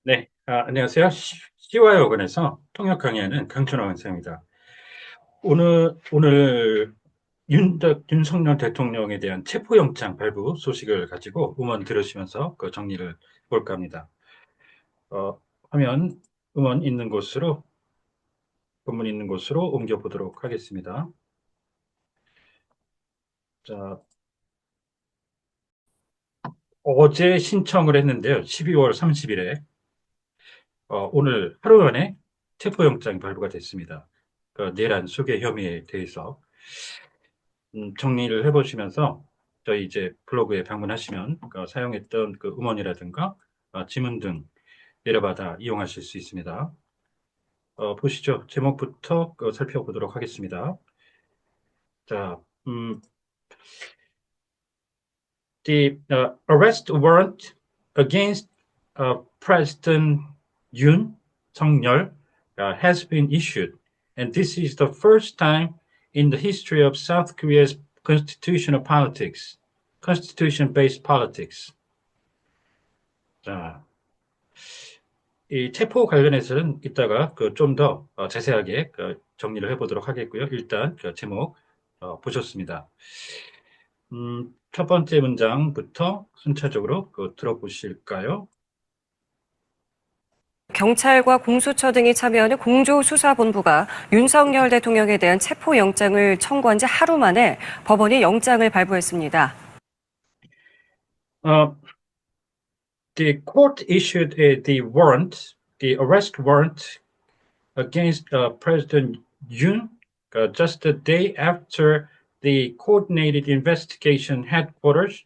네, 안녕하세요. 시와의 어근에서 통역 강의하는 강춘호 원장입니다. 오늘 윤석열 대통령에 대한 체포영장 발부 소식을 가지고 음원 들으시면서 그 정리를 볼까 합니다. 어, 화면 음원 있는 곳으로, 본문 있는 곳으로 옮겨보도록 하겠습니다. 자, 어제 신청을 했는데요. 12월 30일에, 오늘 하루 만에 체포영장이 발부가 됐습니다. 그 내란 소개 혐의에 대해서. 정리를 해보시면서 저희 이제 블로그에 방문하시면 사용했던 그 음원이라든가 지문 등 내려받아 이용하실 수 있습니다. 보시죠. 제목부터 살펴보도록 하겠습니다. 자, the arrest warrant against President Yoon Song-yeol has been issued, and this is the first time in the history of South Korea's constitutional politics, constitution-based politics. 자, 이 체포 관련해서는 이따가 좀 더 자세하게 정리를 해보도록 하겠고요. 일단 제목 보셨습니다. 첫 번째 문장부터 순차적으로 들어보실까요? 경찰과 공수처 등이 참여하는 공조수사본부가 윤석열 대통령에 대한 체포영장을 청구한 지 하루 만에 법원이 영장을 발부했습니다. The court issued the arrest warrant against President Yoon just a day after the coordinated investigation headquarters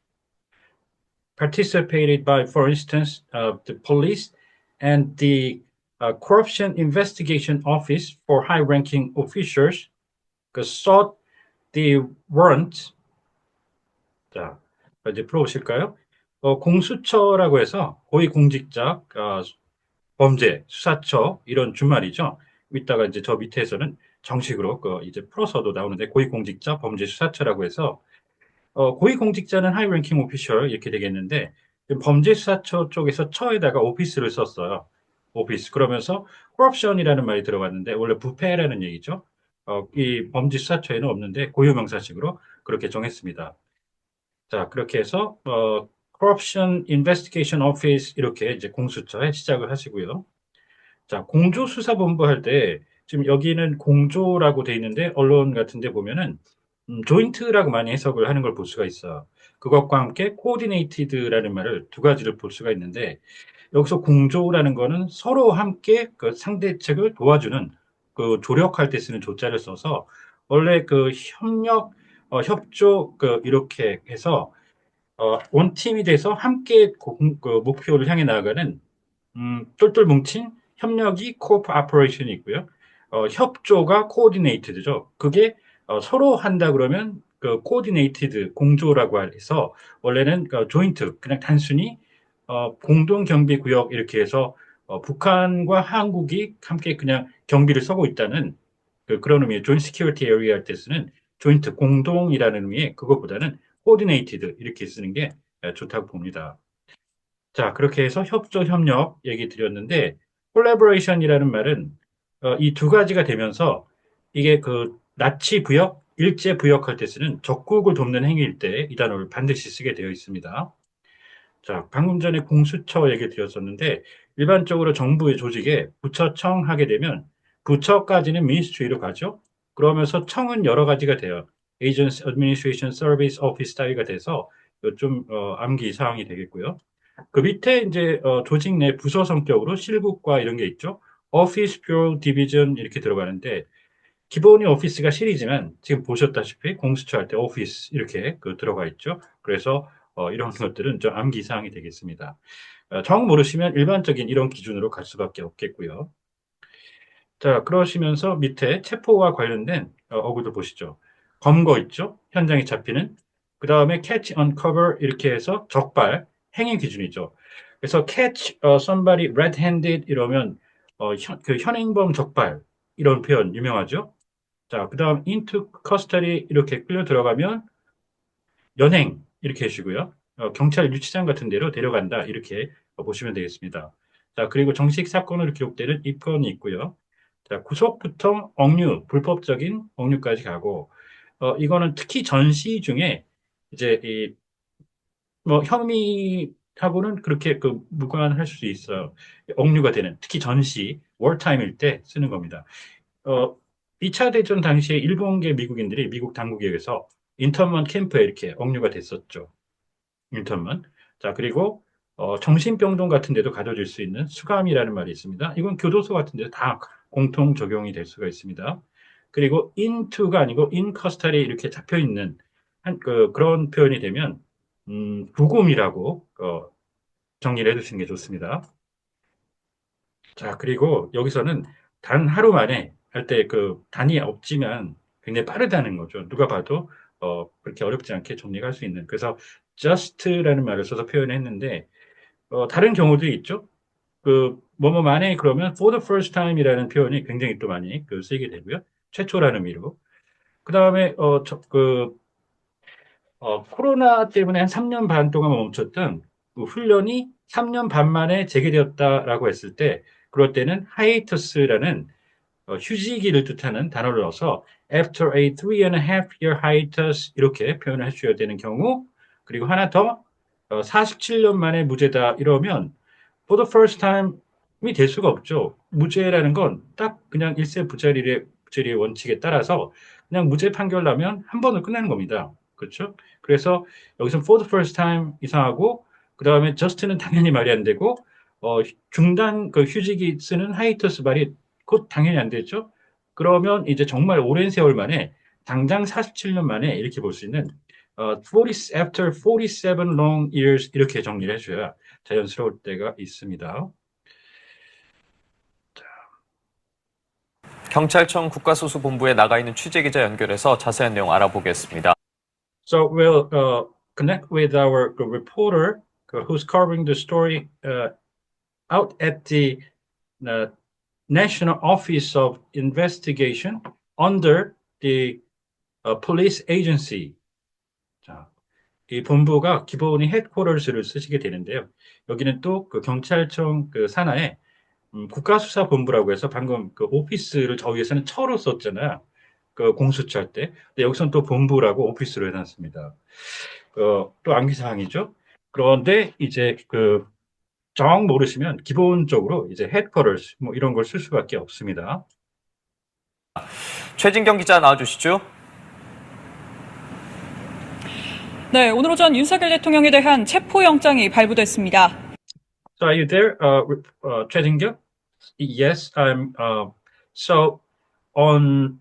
participated by, for instance, the police and the Corruption Investigation Office for high-ranking officials sought the warrant. 자, 이제 풀어보실까요? 공수처라고 해서 고위공직자 범죄 수사처 이런 준말이죠. 이따가 이제 저 밑에서는 정식으로 이제 풀어서도 나오는데 고위공직자 범죄 수사처라고 해서 고위공직자는 하이 랭킹 오피셜 이렇게 되겠는데 범죄수사처 쪽에서 처에다가 오피스를 썼어요. 오피스. 그러면서 corruption이라는 말이 들어갔는데 원래 부패라는 얘기죠. 이 범죄수사처에는 없는데 고유명사식으로 그렇게 정했습니다. 자, 그렇게 해서 Corruption Investigation Office 이렇게 이제 공수처에 시작을 하시고요. 자, 공조수사본부 할 때 지금 여기는 공조라고 돼 있는데 언론 같은 데 보면은 조인트라고 많이 해석을 하는 걸 볼 수가 있어요. 그것과 함께 코디네이티드라는 말을 두 가지를 볼 수가 있는데 여기서 공조라는 거는 서로 함께 그 상대 측을 도와주는 그 조력할 때 쓰는 조자를 써서 원래 그 협력, 협조 이렇게 해서 원팀이 돼서 함께 그 목표를 향해 나아가는 똘똘 뭉친 협력이 코오퍼레이션이 있고요. 협조가 코오디네이트드죠. 그게 서로 한다 그러면 그 코오디네이티드 공조라고 해서 원래는 조인트 그냥 단순히 공동 경비 구역 이렇게 해서 북한과 한국이 함께 그냥 경비를 서고 있다는 그런 의미의 조인트 시큐리티 에리아 할 때 쓰는 조인트 공동이라는 의미의 그것보다는 코오디네이티드 이렇게 쓰는 게 좋다고 봅니다. 자, 그렇게 해서 협조, 협력 얘기 드렸는데, 콜라보레이션이라는 말은 이 두 가지가 되면서 이게 그 나치 부역, 일제 부역할 때 쓰는 적국을 돕는 행위일 때 이 단어를 반드시 쓰게 되어 있습니다. 자, 방금 전에 공수처 얘기 드렸었는데, 일반적으로 정부의 조직에 부처청 하게 되면 부처까지는 미니스트리로 가죠. 그러면서 청은 여러 가지가 돼요. Agency Administration Service Office 따위가 돼서 좀 암기 사항이 되겠고요. 그 밑에 이제 조직 내 부서 성격으로 실국과 이런 게 있죠. 오피스, 뷰로, 디비전 이렇게 들어가는데 기본이 오피스가 실이지만 지금 보셨다시피 공수처 할 때 오피스 이렇게 들어가 있죠. 그래서 이런 것들은 좀 암기 사항이 되겠습니다. 정 모르시면 일반적인 이런 기준으로 갈 수밖에 없겠고요. 자, 그러시면서 밑에 체포와 관련된 어구들 보시죠. 검거 있죠? 현장에 잡히는. 그 다음에 catch, uncover 이렇게 해서 적발, 행위 기준이죠. 그래서 catch somebody red-handed 이러면 그 현행범 적발 이런 표현 유명하죠? 자, 그 다음 into custody 이렇게 끌려 들어가면 연행 이렇게 해주고요. 경찰 유치장 같은 데로 데려간다 이렇게 보시면 되겠습니다. 자, 그리고 정식 사건으로 기록되는 입건이 있고요. 자, 구속부터 억류, 불법적인 억류까지 가고, 이거는 특히 전시 중에 이제 뭐 혐의하고는 그렇게 무관할 수 있어요. 억류가 되는, 특히 전시, 월타임일 때 쓰는 겁니다. 어, 2차 대전 당시에 일본계 미국인들이 미국 당국에 의해서 인턴먼 캠프에 이렇게 억류가 됐었죠. 인턴먼. 자, 그리고 정신병동 같은 데도 가둬질 수 있는 수감이라는 말이 있습니다. 이건 교도소 같은 데도 다 공통 적용이 될 수가 있습니다. 그리고 into가 아니고 in custody 이렇게 잡혀 있는 그런 표현이 되면 구금이라고 정리를 해두시는 게 좋습니다. 자, 그리고 여기서는 단 하루 만에 할 때 단위 없지만 굉장히 빠르다는 거죠. 누가 봐도 그렇게 어렵지 않게 정리할 수 있는. 그래서 just라는 말을 써서 표현했는데 다른 경우도 있죠. 뭐뭐 만에 그러면 for the first time이라는 표현이 굉장히 또 많이 쓰이게 되고요. 최초라는 의미로. 그 다음에 코로나 때문에 한 3년 반 동안 멈췄던 그 훈련이 3년 반 만에 재개되었다라고 했을 때, 그럴 때는 hiatus라는 휴지기를 뜻하는 단어를 넣어서 after a 3.5 year hiatus 이렇게 표현을 해주셔야 되는 경우, 그리고 하나 더 47년 만에 무죄다 이러면 for the first time이 될 수가 없죠. 무죄라는 건 딱 그냥 일세 부재리의 원칙에 따라서 그냥 무죄 판결 나면 한 번으로 끝나는 겁니다. 그렇죠? 그래서 여기서 for the first time 이상하고, 그 다음에 just는 당연히 말이 안 되고, 중단 휴직이 쓰는 하이터스 말이 곧 당연히 안 되죠. 그러면 이제 정말 오랜 세월 만에 당장 47년 만에 이렇게 볼 수 있는 40, after 47 long years 이렇게 정리를 해줘야 자연스러울 때가 있습니다. 경찰청 국가수사본부에 나가 있는 취재기자 연결해서 자세한 내용 알아보겠습니다. So we'll connect with our reporter who's covering the story out at the National Office of Investigation under the police agency. 자, 이 본부가 기본이 헤드쿼터스를 쓰시게 되는데요. 여기는 또 경찰청 산하에 국가수사본부라고 해서 방금 오피스를 저 위에서는 처로 썼잖아요. 공수처 할 때. 근데 여기서는 또 본부라고 오피스로 해놨습니다. 또 암기사항이죠. 그런데 이제 정 모르시면 기본적으로 이제 headquarters 뭐 이런 걸 쓸 수밖에 없습니다. 최진경 기자 나와주시죠. 네, 오늘 오전 윤석열 대통령에 대한 체포영장이 발부됐습니다. So are you there, 최진경? Yes, I'm. So on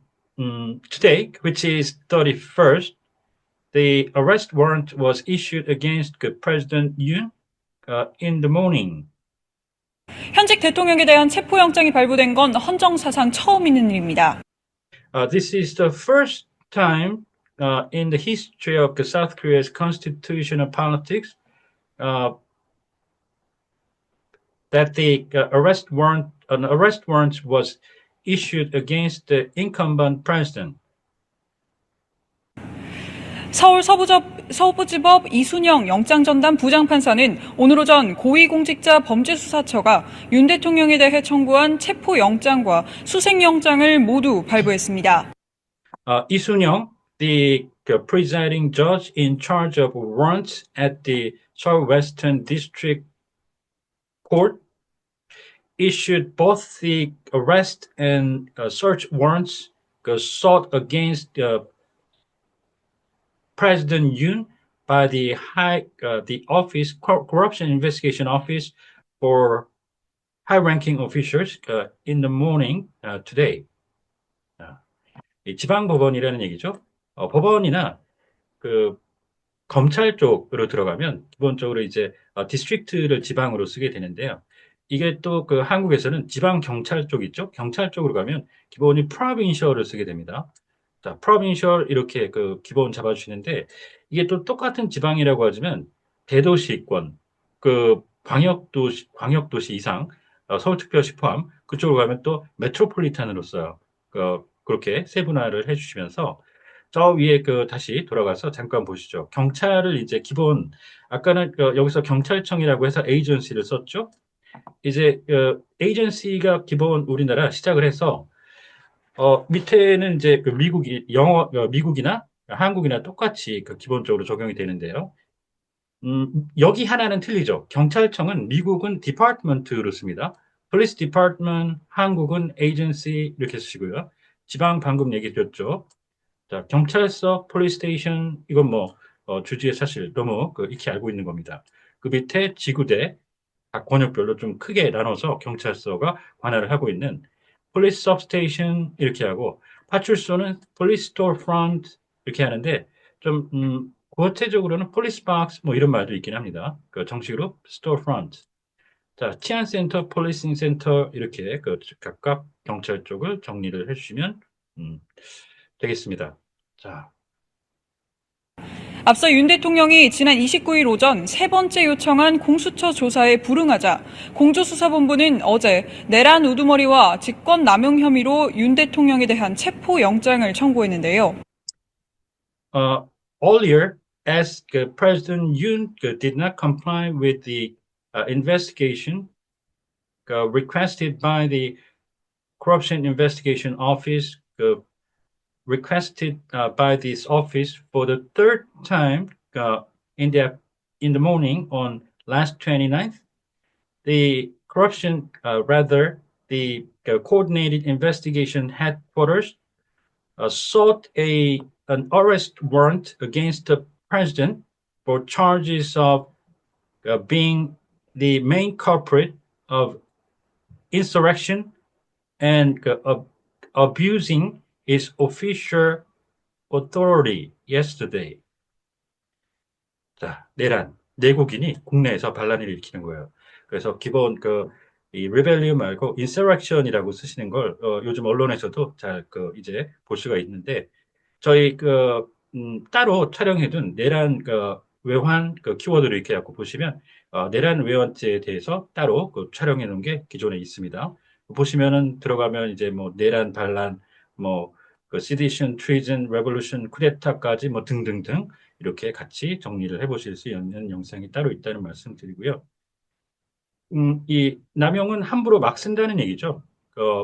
today, which is 31st, the arrest warrant was issued against President Yoon in the morning. 현직 대통령에 대한 체포영장이 발부된 건 헌정사상 처음 있는 일입니다. This is the first time in the history of South Korea's constitutional politics that the an arrest warrant was issued against the incumbent president. 서울 서부지법 이순영 영장전담 부장판사는 오늘 오전 고위공직자 범죄수사처가 윤 대통령에 대해 청구한 체포영장과 수색영장을 모두 발부했습니다. 이순영, the presiding judge in charge of warrants at the Seoul Western District Court, issued both the arrest and search warrants sought against President Yoon by the office corruption investigation office for high-ranking officials in the morning today. 지방 법원이라는 얘기죠. 법원이나 검찰 쪽으로 들어가면 기본적으로 이제 디스트릭트를 지방으로 쓰게 되는데요. 이게 또 한국에서는 지방 경찰 쪽 있죠. 경찰 쪽으로 가면 기본이 provincial을 쓰게 됩니다. 자, provincial 이렇게 기본 잡아주시는데 이게 또 똑같은 지방이라고 하지만 대도시권, 광역도시 이상, 서울특별시 포함 그쪽으로 가면 또 메트로폴리탄으로 써요. 그렇게 세분화를 해주시면서 저 위에 다시 돌아가서 잠깐 보시죠. 경찰을 이제 기본 아까는 여기서 경찰청이라고 해서 에이전시를 썼죠. 이제 에이전시가 기본 우리나라 시작을 해서 밑에는 이제 그 미국이나 한국이나 똑같이 그 기본적으로 적용이 되는데요. 여기 하나는 틀리죠. 경찰청은 미국은 디파트먼트로 씁니다. police department, 한국은 agency 이렇게 쓰시고요. 지방 방금 얘기 드렸죠. 자, 경찰서, police station 이건 뭐 주지의 사실 너무 익히 알고 있는 겁니다. 그 밑에 지구대 각 권역별로 좀 크게 나눠서 경찰서가 관할을 하고 있는 police substation 이렇게 하고 파출소는 police storefront 이렇게 하는데 좀 구체적으로는 police box 뭐 이런 말도 있긴 합니다. 그 정식으로 storefront. 자, 치안센터, 폴리싱 센터 이렇게 각각 경찰 쪽을 정리를 해주시면 되겠습니다. 자, 앞서 윤 대통령이 지난 29일 오전 세 번째 요청한 공수처 조사에 불응하자 공조수사본부는 어제 내란 우두머리와 직권남용 혐의로 윤 대통령에 대한 체포영장을 청구했는데요. Earlier, as President Yoon did not comply with the investigation requested by the Corruption Investigation Office, requested by this office for the third time in the morning on last 29th, the the coordinated investigation headquarters sought an arrest warrant against the president for charges of being the main culprit of insurrection and abusing his official authority yesterday. 자, 내국인이 국내에서 반란을 일으키는 거예요. 그래서 기본 이 rebellion 말고 insurrection이라고 쓰시는 걸 요즘 언론에서도 잘 이제 볼 수가 있는데 저희 따로 촬영해둔 내란 외환 키워드를 이렇게 갖고 보시면 내란 외환죄에 대해서 따로 촬영해 놓은 게 기존에 있습니다. 보시면은 들어가면 이제 뭐 내란 반란 뭐 sedition, treason, revolution, 쿠데타까지 뭐 등등등 이렇게 같이 정리를 해보실 수 있는 영상이 따로 있다는 말씀 드리고요. 이 남용은 함부로 막 쓴다는 얘기죠.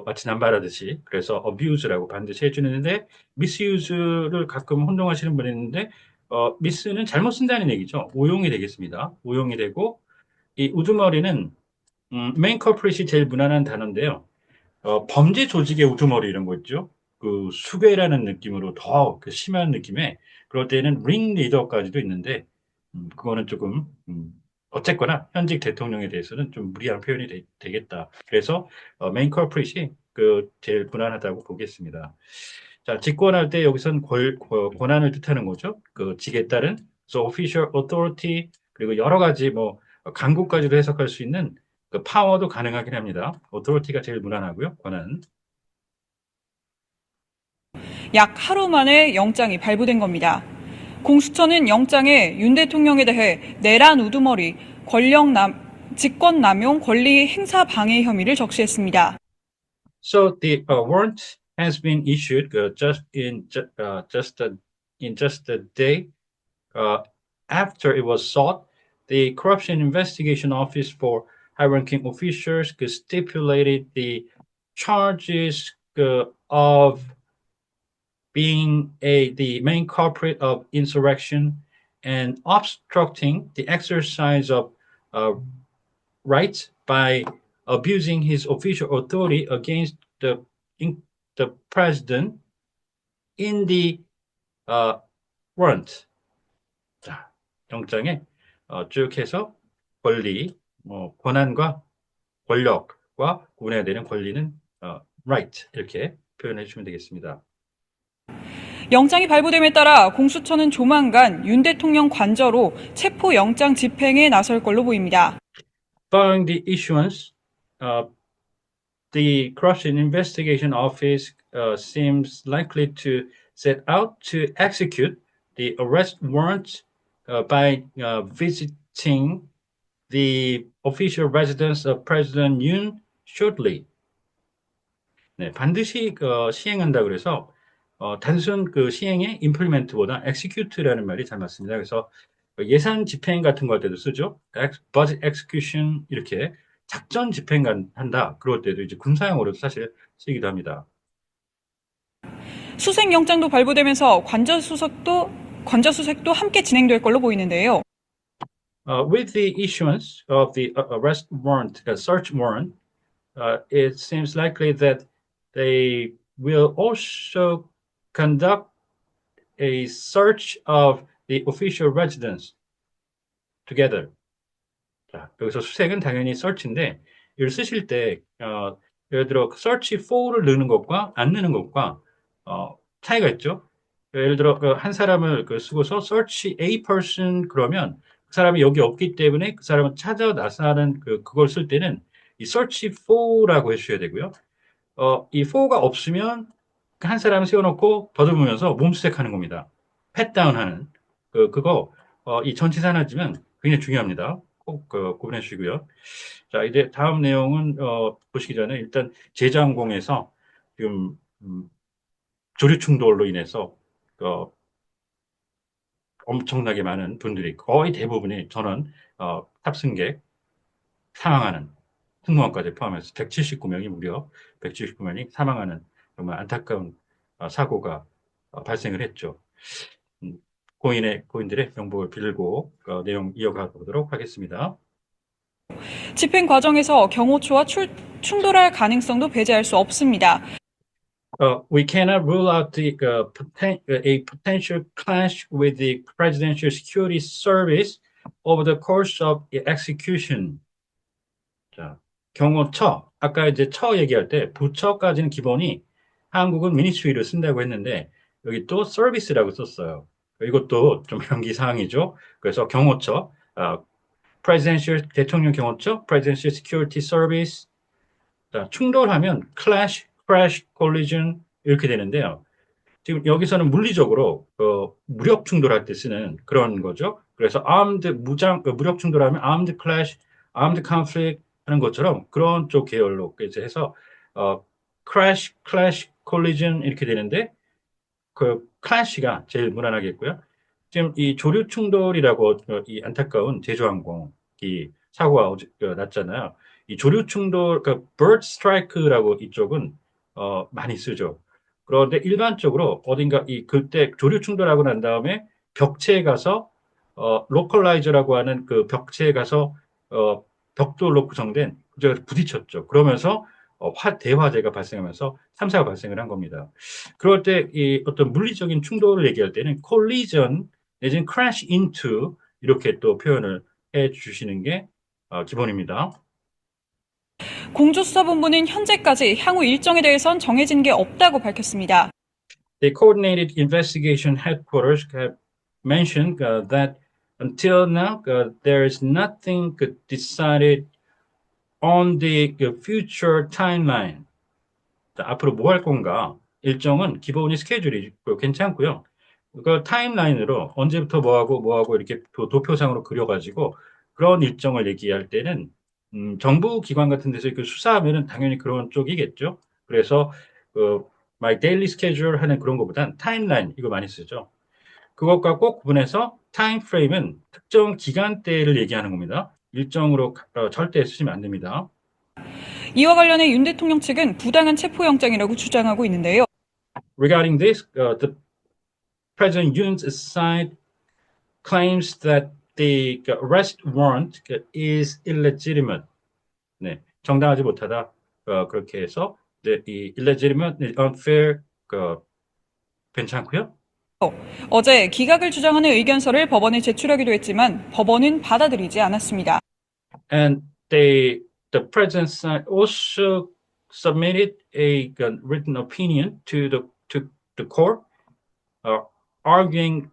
마치 남발하듯이. 그래서 abuse라고 반드시 해주는데 misuse를 가끔 혼동하시는 분이 있는데 mi스는 잘못 쓴다는 얘기죠. 오용이 되겠습니다. 오용이 되고 이 우두머리는 main culprit이 제일 무난한 단어인데요. 범죄 조직의 우두머리 이런 거 있죠. 그 수괴라는 느낌으로 더 심한 느낌의 그럴 때는 링 리더까지도 있는데 그거는 조금 어쨌거나 현직 대통령에 대해서는 좀 무리한 표현이 되겠다. 그래서 메인 컬프릿이 제일 무난하다고 보겠습니다. 자, 집권할 때 여기선 권한을 뜻하는 거죠. 직에 따른 so official authority 그리고 여러 가지 뭐 강국까지도 해석할 수 있는 파워도 가능하긴 합니다. authority가 제일 무난하고요. 권한. 약 하루 만에 영장이 발부된 겁니다. 공수처는 영장에 윤 대통령에 대해 내란 우두머리, 직권남용 권리 행사 방해 혐의를 적시했습니다. So the warrant has been issued just a day after it was sought. The Corruption Investigation Office for high-ranking officials stipulated the charges of being the main culprit of insurrection and obstructing the exercise of rights by abusing his official authority against the president in the warrant. 자, 영장에 쭉 해서 권리, 권한과 권력과 구분해야 되는 권리는 right 이렇게 표현해 주시면 되겠습니다. 영장이 발부됨에 따라 공수처는 조만간 윤 대통령 관저로 체포영장 집행에 나설 걸로 보입니다. Following the issuance, the Corruption Investigation Office seems likely to set out to execute the arrest warrant by visiting the official residence of President Yoon shortly. 네, 반드시 시행한다 그래서 단순 시행의 implement보다 execute라는 말이 잘 맞습니다. 그래서 예산 집행 같은 거 할 때도 쓰죠. budget execution 이렇게 작전 집행한다. 그럴 때도 이제 군사용어로도 사실 쓰이기도 합니다. 수색영장도 발부되면서 관저수색도 함께 진행될 걸로 보이는데요. With the issuance of the arrest warrant, search warrant, it seems likely that they will also conduct a search of the official residence together. 자, 여기서 수색은 당연히 search인데, 이걸 쓰실 때, 예를 들어, search for를 넣는 것과 안 넣는 것과, 차이가 있죠? 예를 들어, 한 사람을 쓰고서 search a person 그러면 그 사람이 여기 없기 때문에 그 사람을 찾아 나서는 그걸 쓸 때는 이 search for라고 해주셔야 되고요. 이 for가 없으면 한 사람을 세워놓고 더듬으면서 몸수색하는 겁니다. pat down 하는. 그거, 이 전치사 하나지만 굉장히 중요합니다. 꼭 구분해 주시고요. 자, 이제 다음 내용은 보시기 전에 일단 제주항공에서 지금 조류 충돌로 인해서 엄청나게 많은 분들이 거의 대부분이 전원 탑승객 사망하는 승무원까지 포함해서 179명이 무려 179명이 사망하는 정말 안타까운 사고가 발생을 했죠. 고인들의 명복을 빌고 내용 이어가 보도록 하겠습니다. 집행 과정에서 경호처와 충돌할 가능성도 배제할 수 없습니다. We cannot rule out a potential clash with the Presidential Security Service over the course of the execution. 자, 경호처. 아까 이제 처 얘기할 때 부처까지는 기본이 한국은 ministry를 쓴다고 했는데 여기 또 service라고 썼어요. 이것도 좀 변기 사항이죠. 그래서 경호처, Presidential 대통령 경호처, Presidential Security Service. 자, 충돌하면 clash, crash, collision 이렇게 되는데요. 지금 여기서는 물리적으로 무력 충돌할 때 쓰는 그런 거죠. 그래서 무력 충돌하면 armed clash, armed conflict 하는 것처럼 그런 쪽 계열로 이제 해서 crash, clash, collision 이렇게 되는데 clash가 제일 무난하겠고요. 지금 이 조류 충돌이라고 이 안타까운 제주항공이 사고가 났잖아요. 이 조류 충돌, bird strike라고 이쪽은 많이 쓰죠. 그런데 일반적으로 어딘가 그때 조류 충돌하고 난 다음에 벽체에 가서 localize라고 하는 그 벽체에 가서 벽돌로 구성된 그쪽에서 부딪혔죠. 그러면서 대화재가 발생하면서 참사가 발생을 한 겁니다. 그럴 때 이 어떤 물리적인 충돌을 얘기할 때는 collision 내지는 crash into 이렇게 또 표현을 해 주시는 게 기본입니다. 공조수사본부는 현재까지 향후 일정에 대해선 정해진 게 없다고 밝혔습니다. The Coordinated Investigation Headquarters have mentioned that until now there is nothing decided on the future timeline. 자, 앞으로 뭐 할 건가? 일정은 기본이 스케줄이 괜찮고요. 그 타임라인으로 언제부터 뭐 하고 이렇게 도표상으로 그려가지고 그런 일정을 얘기할 때는 정부 기관 같은 데서 수사하면은 당연히 그런 쪽이겠죠. 그래서 my daily schedule 하는 그런 것보단 타임라인 이거 많이 쓰죠. 그것과 꼭 구분해서 타임 프레임은 특정 기간대를 얘기하는 겁니다. 일정으로 절대 쓰시면 안 됩니다. 이와 관련해 윤 대통령 측은 부당한 체포영장이라고 주장하고 있는데요. Regarding this, the President Yoon's side claims that the arrest warrant is illegitimate. 네, 정당하지 못하다. 그렇게 해서 이 illegitimate, unfair 괜찮고요. 어제 기각을 주장하는 의견서를 법원에 제출하기도 했지만 법원은 받아들이지 않았습니다. And the president's side also submitted a written opinion to the court, arguing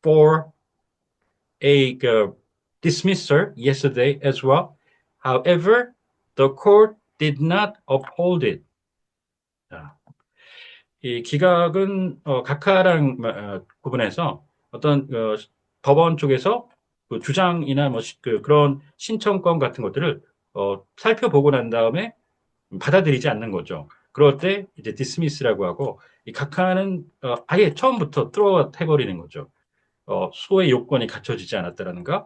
for a dismissal yesterday as well. However, the court did not uphold it. 이 기각은 각하랑 구분해서 어떤 법원 쪽에서 그 주장이나 그런 신청권 같은 것들을 살펴보고 난 다음에 받아들이지 않는 거죠. 그럴 때 이제 dismiss라고 하고 이 각하는 아예 처음부터 throw out 해버리는 거죠. 수호의 요건이 갖춰지지 않았다라는가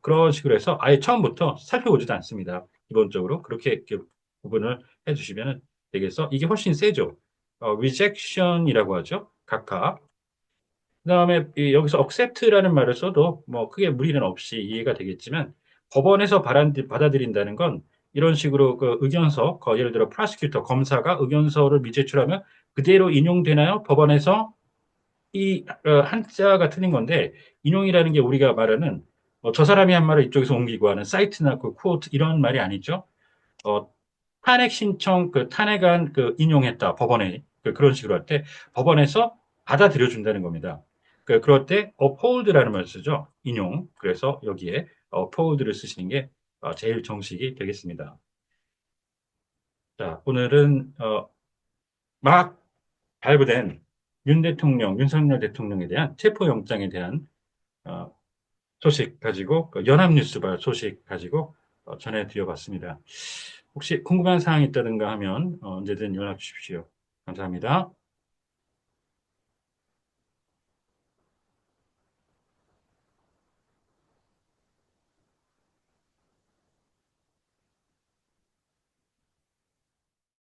그런 식으로 해서 아예 처음부터 살펴보지도 않습니다. 기본적으로 그렇게 이렇게 구분을 해주시면 되겠어. 이게 훨씬 세죠. rejection이라고 하죠. 각하. 그다음에 여기서 accept라는 말을 써도 뭐 크게 무리는 없이 이해가 되겠지만 법원에서 받아들인다는 건 이런 식으로 그 의견서, 예를 들어 프로시큐터 검사가 의견서를 미제출하면 그대로 인용되나요? 법원에서 이 한자가 틀린 건데 인용이라는 게 우리가 말하는 저 사람이 한 말을 이쪽에서 옮기고 하는 사이트나 그 코트 이런 말이 아니죠. 어, 탄핵 신청 탄핵안 인용했다 법원에 그런 식으로 할 때 법원에서 받아들여 준다는 겁니다. 그럴 때 uphold라는 말을 쓰죠. 인용. 그래서 여기에 uphold를 쓰시는 게 제일 정식이 되겠습니다. 자, 오늘은 막 발부된 윤석열 대통령에 대한 체포영장에 대한 어, 소식 가지고 연합뉴스발 소식 가지고 전해드려봤습니다. 혹시 궁금한 사항이 있다든가 하면 언제든 연락 주십시오. 감사합니다.